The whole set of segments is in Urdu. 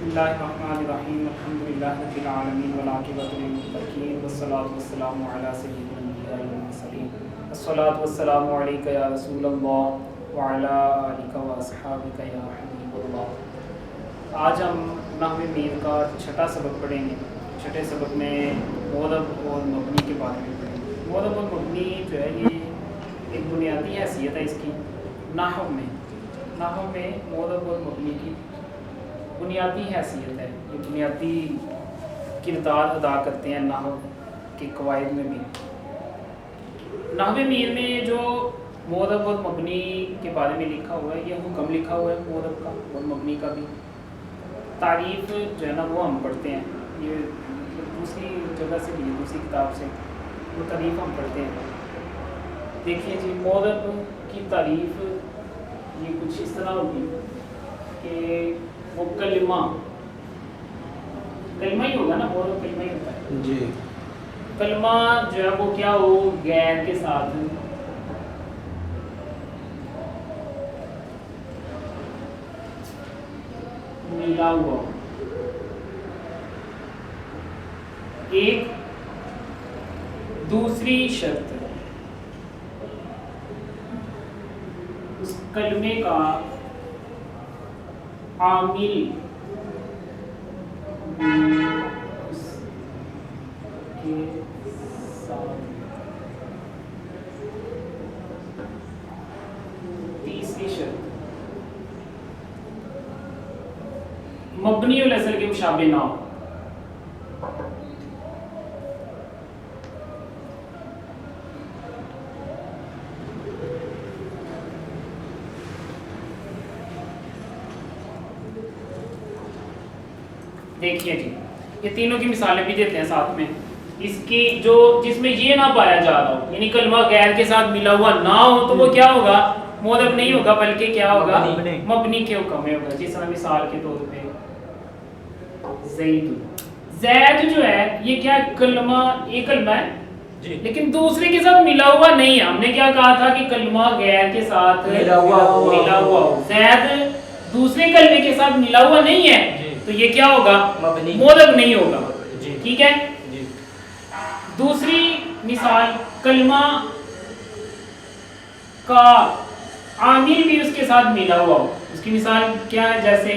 بسم اللہ الرحمن الرحیم الحمد للہ رب العالمین والعاقبۃ للمتقین والصلاۃ والسلام علی سیدنا الانبیاء والمرسلین الصلاۃ والسلام علیک یا رسول اللہ وعلی آلک واصحابک یا حبیب اللہ۔ آج ہم نحو میر کا چھٹا سبق پڑھیں گے۔ چھٹے سبق میں معرب اور مبنی کے بارے میں پڑھیں گے۔ معرب اور مبنی جو ہے یہ ایک بنیادی حیثیت ہے اس کی نحو میں معرب اور مبنی کی بنیادی حیثیت ہے، یہ بنیادی کردار ادا کرتے ہیں نحو کے قواعد میں بھی۔ نحو میر میں جو معرب اور مبنی کے بارے میں لکھا ہوا ہے، یہ حکم لکھا ہوا ہے معرب کا اور مبنی کا بھی۔ تعریف جو ہے نا وہ ہم پڑھتے ہیں، یہ دوسری جگہ سے بھی، دوسری کتاب سے وہ تعریف ہم پڑھتے ہیں۔ دیکھیے جی، معرب کی تعریف یہ کچھ اس طرح ہوگی کہ وہ کلمہ ہی ہوگا نا، معرب کلمہ ہی ہوتا ہے جی۔ کلمہ جو ہے وہ کیا ہو، غیر کے ساتھ ملا ہوا ہو۔ ایک دوسری شرط اس کلمے کا عامل اس کے ساتھ، تیسری شرط مبنی الاصل کے مشابہ نہ ہو۔ دیکھیے جی، یہ تینوں کی مثالیں بھی دیتے ہیں ساتھ میں، اس کی جو جس میں یہ نہ پایا جا رہا ہو، یعنی کلمہ غیر کے ساتھ ملا ہوا نہ ہو تو وہ کیا ہوگا، معرب نہیں ہوگا بلکہ کیا ہوگا، مبنی کے حکم میں ہوگا۔ جس طرح مثال کے طور پہ زید جو ہے یہ کیا کلمہ، یہ کلمہ ہے لیکن دوسرے کے ساتھ ملا ہوا نہیں ہے۔ ہم نے کیا کہا تھا کہ کلمہ غیر کے ساتھ ملا ہوا ہو، زید دوسرے کلمے کے ساتھ ملا ہوا نہیں ہے تو یہ کیا ہوگا، معرب نہیں ہوگا۔ ٹھیک ہے، دوسری مثال کلمہ کا عامل بھی اس کے ساتھ ملا ہوا ہو، اس کی مثال کیا ہے، جیسے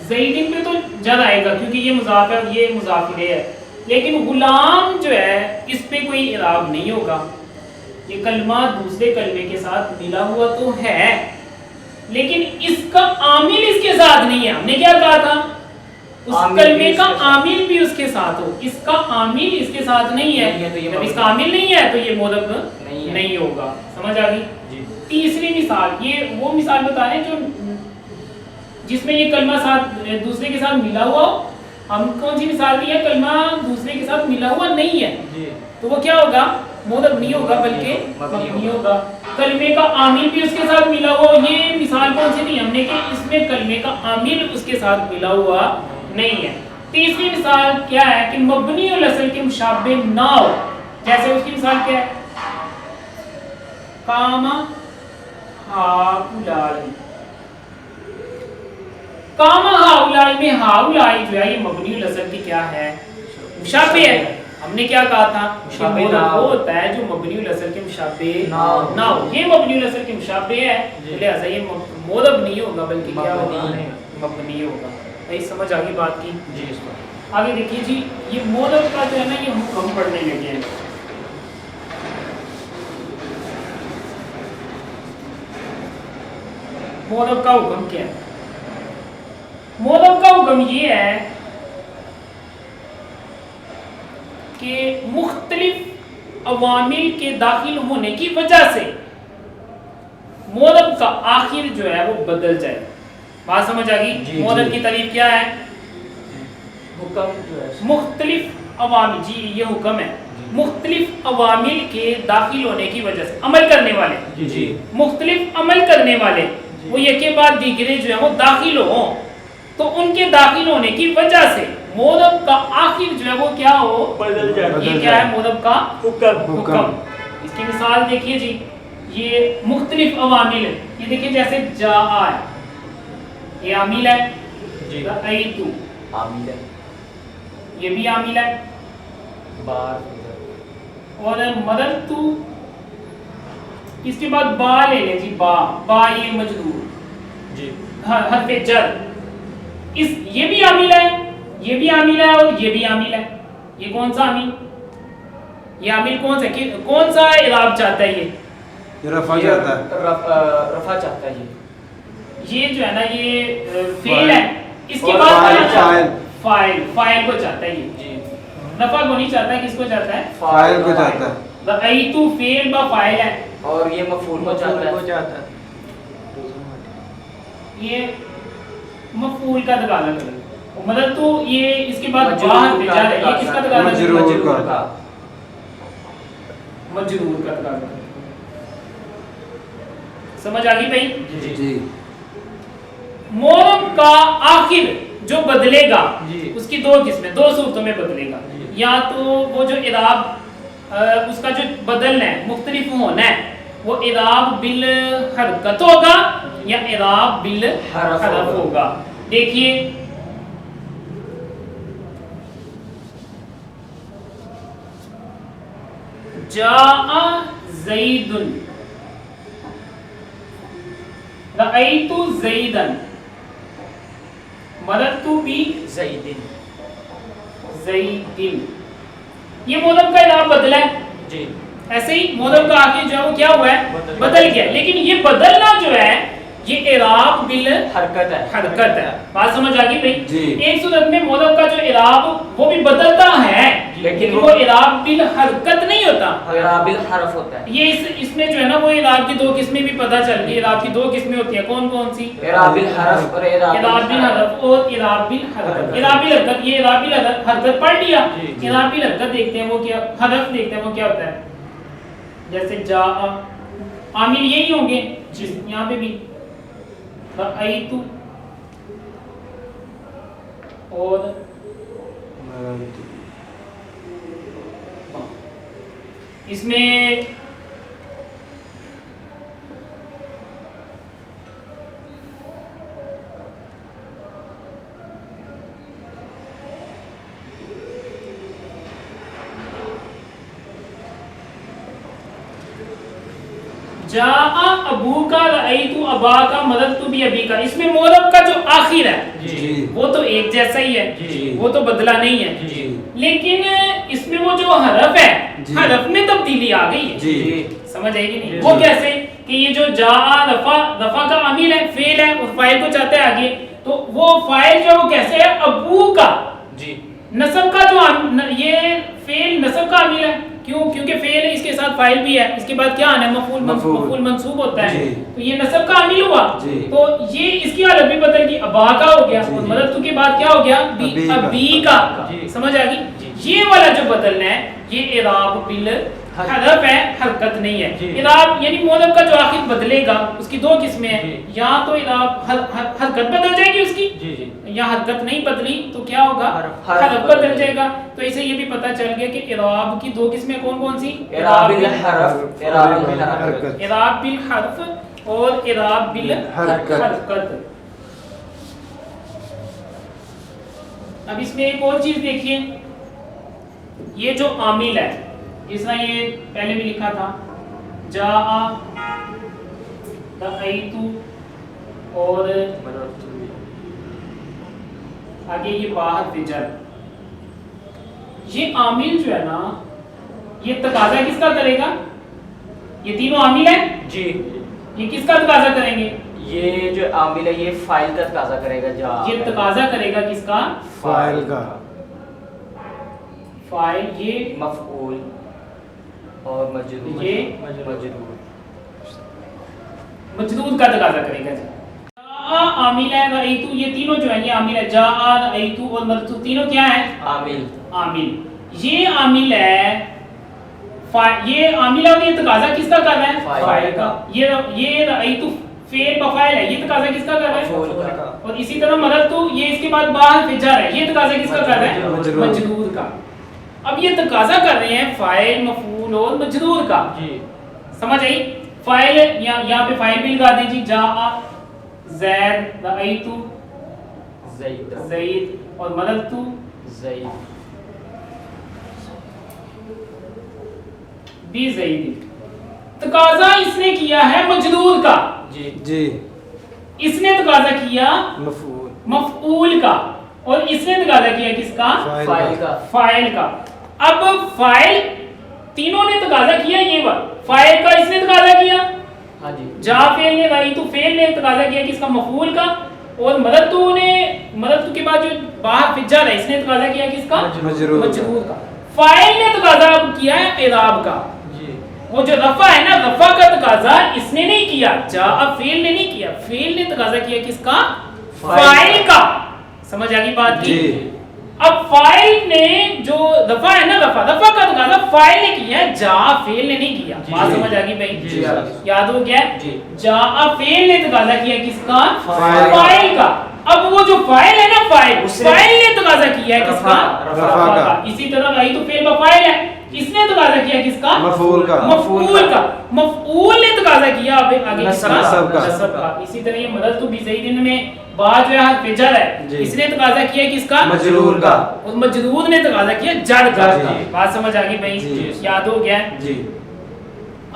زیدین پہ تو جد آئے گا کیونکہ یہ مضاف ہے اور یہ مضاف الیہ ہے، لیکن غلام جو ہے اس پہ کوئی اعراب نہیں ہوگا۔ یہ کلمہ دوسرے کلمے کے ساتھ ملا ہوا تو ہے لیکن اس کا عامل اس کے ساتھ نہیں ہے۔ ہم نے کیا کہا تھا، اس کلمے کا عامل بھی اس کے ساتھ ہو، اس کا عامل اس کے ساتھ نہیں ہے، جب اس کا عامل نہیں ہے تو یہ معرب نہیں ہوگا۔ سمجھ آ گئی؟ تیسری مثال، یہ وہ مثال بتا رہے ہیں جو جس میں یہ کلمہ ساتھ دوسرے کے ساتھ ملا ہوا ہو۔ ہم کون سی مثال دی ہے، کلمہ دوسرے کے ساتھ ملا ہوا نہیں ہے تو وہ کیا ہوگا، معرب نہیں ہوگا بلکہ مبنی ہوگا۔ کلمے کا عامل بھی اس کے ساتھ ملا ہوا، یہ مثال کون سی دی ہم نے کہ اس میں کلمے کا عامل اس کے ساتھ ملا ہوا نہیں ہے۔ تیسری مثال کیا ہے کہ مبنی الاصل کے مشابہ نہ ہو، جیسے اس کی مثال کیا ہے، قام ہؤلاء، قام ہؤلاء میں ہؤلاء جو ہے یہ مبنی الاصل کی کیا ہے، مشابہ ہے۔ ہم نے کیا کہا تھا، معرب وہ ہوتا ہے جو مبنی الاصل کے مشابہ نہ ہو، یہ مبنی الاصل کے مشابہ ہے لہذا یہ معرب نہیں ہوگا بلکہ کیا ہوگا، مبنی ہوگا۔ یہ سمجھ آگی بات کی؟ جی۔ آگے دیکھیے جی، یہ معرب کا جو ہے نا یہ حکم پڑھنے لگے ہیں۔ معرب کا حکم کیا ہے؟ معرب کا حکم یہ ہے کہ مختلف عوامل کے داخل ہونے کی وجہ سے معرب کا آخر جو ہے وہ بدل جائے۔ بات سمجھ آ گئی؟ معرب کی تعریف کیا ہے، حکم جو ہے مختلف عوامل، جی یہ حکم ہے، مختلف عوامل کے داخل ہونے کی وجہ سے، عمل کرنے والے، مختلف عمل کرنے والے وہ یہ کے بعد دیگرے جو ہیں وہ داخل ہوں تو ان کے داخل ہونے کی وجہ سے معرب کا آخر جو ہے وہ کیا ہو، بدل جائے۔ یہ کیا ہے، معرب کا حکم۔ اس کی مثال دیکھیے جی، یہ مختلف عوامل ہے. یہ دیکھیں جیسے جا ہے یہ عامل ہے جی رأیت عامل ہے یہ بھی عامل ہے بار اور مررت اس کے بعد با لے لیں جی با یہ مجرور جی حرف جر یہ بھی عامل ہے یہ بھی عامل ہے اور یہ بھی عامل ہے. یہ کون سا عامل یہ عامل کون سا کون سا اعراب چاہتا ہے یہ رفع چاہتا ہے رفع چاہتا ہے یہ جو ہے نا یہ فعل ہے اس کے اور بعد فاعل کو چاہتا ہے یہ جی رفع کو نہیں چاہتا کس کو چاہتا ہے فاعل کو چاہتا ہے رأیت فعل با فاعل ہے اور یہ مفعول کو چاہتا ہے یہ مفعول کا تقاضا کرے گا مطلب تو یہ اس کے بعد مجرور باہر کا بھیجا ہے یہ کس کا تقاضا کرے گا مجرور کا مجرور کا تقاضا کرے گا. سمجھ آ گئی بھائی جی مورب کا آخر جو بدلے گا جی اس کی دو قسمیں دو صورتوں میں بدلے گا جی. یا تو وہ جو اعراب اس کا جو بدلنا ہے مختلف ہونا ہے وہ اعراب بالحرکت ہوگا یا اعراب بالحرف ہوگا. دیکھیے جاء زید رأیت زیدا مررت بی زیدن زیدن یہ مولب کا اعراب بدلا ہے جی ایسے ہی مولب کا آخر جو ہے وہ کیا ہوا ہے بدل گیا لیکن یہ بدلنا جو ہے یہ اعراب حرکت ہے. بات سمجھ آ گئی بھائی جی. ایک صورت میں مولب کا جو اعراب وہ بھی بدلتا ہے لیکن وہ اعراب بالحرکت نہیں ہوتا اعراب بالحرف ہوتا ہے. یہ اس میں جو ہے نا وہ اعراب کی دو قسمیں بھی پتہ چل گئی. اعراب کی دو قسمیں ہوتی ہیں کون کون سی اعراب بالحرف اور اعراب بالحرف اور اعراب بالحرکت. اعراب بالحرکت یہ اعراب بالحرکت پڑھ لیا. اعراب بالحرکت دیکھتے ہیں وہ کیا حرف دیکھتے ہیں وہ کیا ہوتا ہے جیسے جا عامل یہی ہوں گے یہاں پہ بھی رأیت اور اس میں جاء ابو کا رأیت ابا کا مررت بی ابی کا اس میں مولب کا جو آخر ہے جی وہ تو ایک جیسا ہی ہے جی. وہ تو بدلا نہیں ہے جی لیکن اس میں وہ جو حرف ہے جی. حرف میں تبدیلی آ گئی ہے جی سمجھ آئے گی نہیں جی. وہ کیسے کہ یہ جو جاء رفع کا عامل ہے فعل ہے اور فاعل کو چاہتا ہے آگے تو وہ فاعل جو وہ کیسے ہے ابو کا جی نسب کا جو یہ فعل نسب کا عامل ہے کیوں کیونکہ فعل اس کے ساتھ فاعل بھی ہے اس کے بعد کیا آنا ہے مفعول منصوب ہوتا ہے جی. تو یہ نسب کا عامل ہوا جی. تو یہ اس کی حالت بھی بدل گئی ابا کا ہو گیا جی. اور مررت کے بعد کیا ہو گیا ابی کا جی. سمجھ آ گئی جی. یہ والا جو بدلنا ہے یہ اعراب بالحرف ہے حرکت نہیں ہے. جی. اعراب یعنی مولب کا جو آخر بدلے گا اس کی دو قسمیں ہیں جی. یا تو اعراب حرکت بدل جائے گی اس کی جی جی یا حرکت نہیں بدلی تو کیا ہوگا حرف بدل جائے گا. تو اسے یہ بھی پتہ چل گیا کہ اعراب کی دو قسمیں کون کون سی اعراب بالحرف اعراب بالحرف اور اعراب بالحرکت. اب اس میں ایک اور چیز دیکھیے یہ جو عامل ہے جس طرح یہ پہلے بھی لکھا تھا جاء رأیت اور آگے یہ باہر فجر یہ عامل جو ہے نا یہ تقاضا کس کا کرے گا یہ تینوں عامل ہیں جی یہ کس کا تقاضا کریں گے یہ جو عامل ہے یہ فاعل کا تقاضا کرے گا جا یہ تقاضا کرے گا کس کا فاعل کا فاعل یہ مفعول اور مجرور یہ مجرور کا تقاضا کرے گا. جاء عامل ہے رأیت یہ تینوں جو ہیں یہ عامل ہے جاء رأیت اور مررت تینوں کیا ہیں عامل عامل. یہ عامل ہے یہ عامل ہے اور یہ تقاضا کس کا کر رہا ہے فاعل کا. یہ رأیت فعل بفاعل ہے یہ تقاضا کس کا کر رہا ہے اور اسی طرح مررت یہ اس کے بعد باہر فجر ہے یہ تقاضا کس کا کر رہا ہے مجرور کا. اب یہ تقاضا کر رہے ہیں فاعل مفعول اور مجرور کا جی سمجھ آئی. فائل یہاں پہ فائل بھی لگا دیں جی، جاء زید، رأیت زید زید، اور مررت زید بزید۔ تقاضا اس نے کیا ہے مجرور کا، جی جی اس نے تقاضا کیا مفعول مفعول کا، اور اس نے تقاضا کیا کس کا؟ فائل کا فائل کا۔ اب فائل تینوں نے تقاضا کیا، یہ بات فائل کا اس نے تقاضا کیا، ہاں جی جا فعل نے، رأیت فعل نے تقاضا کیا کس کا؟ مفعول کا، اور مررت کے بعد جو باہر فجر ہے اس نے تقاضا کیا کس کا؟ مجرور مجرور کا۔ فائل نے تقاضا کیا ہے اعراب کا، جی وہ جو رفع ہے نا، رفع کا تقاضا اس نے نہیں کیا، جا فعل نے نہیں کیا، فعل نے تقاضا کیا کس کا؟ فائل کا۔ سمجھ آگی بات کی؟ جی اب فائل نے جو رفع ہے نا، رفع کا تقاضا فائل نے کیا ہے، جا فعل نے نہیں کیا۔ جی بات سمجھ آگی بھائی؟ جی یاد ہو گیا؟ جی جا فعل نے تقاضا کیا کس کا؟ فاعل کا۔ فائل کا۔ اب وہ جو فائل ہے نا، اس نے فائل نے تقاضا کیا ہے کس کا؟ رفع کا۔ اسی طرح رأیت فعل بفاعل ہے، اس نے تقاضا کیا کس کا؟ مفعول کا۔ مفعول کا۔ مفعول نے تقاضا کیا آگے کس کا؟ نصب کا۔ نصب کا۔ اسی طرح یہ مررت بزید میں بعد جو ہے حرف جر ہے، جی۔ اس نے تقاضا کیا کس کا؟ مجرور کا۔ اور مجرور نے تقاضا کیا جر کا۔ جی۔ بات سمجھ آ گئی بھائی؟ جی۔ یاد ہو گیا؟ جی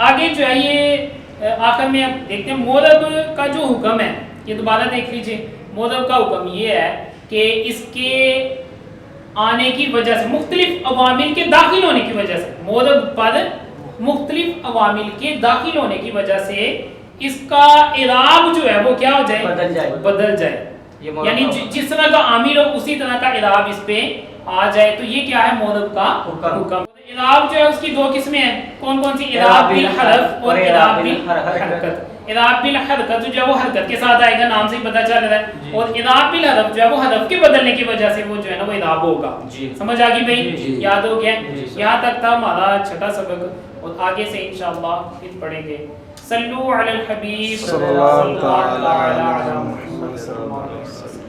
آگے جو ہے یہ آخر میں اب دیکھتے ہیں مورب کا جو حکم ہے، یہ دوبارہ دیکھ لیجئے۔ مورب کا حکم یہ ہے کہ اس کے آنے کی وجہ سے، مختلف عوامل کے داخل ہونے کی وجہ سے، مورب پر مختلف عوامل کے داخل ہونے کی وجہ سے اس کا اعراب جو ہے وہ کیا ہو جائے؟ بدل جائے۔ یہ مورب یعنی کا جس طرح کا عامل ہو اسی طرح کا اعراب اس پہ آ جائے، تو یہ کیا ہے؟ مورب کا حکم۔ اعراب جو ہے اس کی دو قسمیں ہیں، کون کون سی؟ اعراب بالحرف اور اعراب بالحرکت۔ اعراب بالحرکت جو ہے وہ حرکت کے ساتھ آئے گا، نام سے ہی پتہ چل رہا ہے، اور اعراب بالحرف جو ہے وہ حرف کے بدلنے کی وجہ سے وہ جو ہے نا وہ اعراب ہوگا۔ جی سمجھ آ گئی بھائی؟ جی۔ یاد ہو گیا؟ جی۔ یہاں تک تھا ہمارا چھٹا سبق، اور آگے سے انشاءاللہ پھر پڑھیں گے۔ صلو علی الحبیب صلی اللہ تعالی علی محمد صلی اللہ علیہ وسلم۔